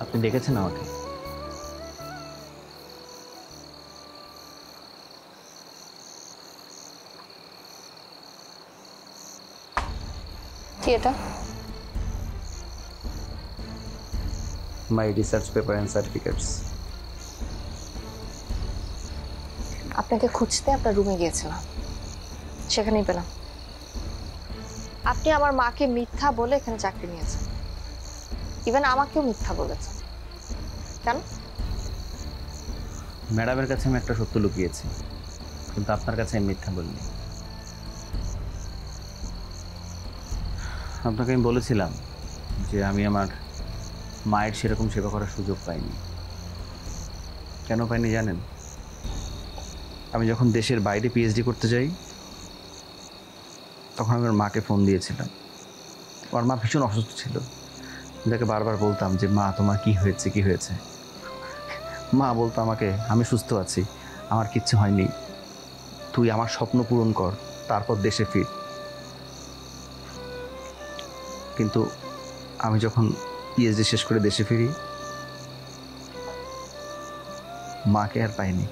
আপনি ডেকেছেন আমাকে? কি এটা? মাই রিসার্চ পেপার অ্যান্ড সার্টিফিকেটস। আপনাকে খুঁজতে আপনার রুমে গিয়েছিলাম, সেখানেই পেলাম। আপনি আমার মাকে মিথ্যা বলে এখানে চাকরি নিয়েছেন, ইভেন আমাকেও মিথ্যা বলেছেন। কেন? ম্যাডামের কাছে আমি একটা সত্য লুকিয়েছি, কিন্তু আপনার কাছে আমি মিথ্যা বলিনি। আপনাকে আমি বলেছিলাম যে আমি আমার মায়ের সেরকম সেবা করার সুযোগ পাইনি। কেন পাইনি জানেন? আমি যখন দেশের বাইরে পিএইচডি করতে যাই, তখন আমি আমার মাকে ফোন দিয়েছিলাম। আমার মা ভীষণ অসুস্থ ছিল। যাকে বারবার বলতাম যে মা তোমার কি হয়েছে, কি হয়েছে। মা বলতো আমাকে, আমি সুস্থ আছি, আমার কিচ্ছু হয়নি, তুই আমার স্বপ্ন পূরণ কর, তারপর দেশে ফির। কিন্তু আমি যখন পিএইচডি শেষ করে দেশে ফিরি, মাকে আর পাইনি।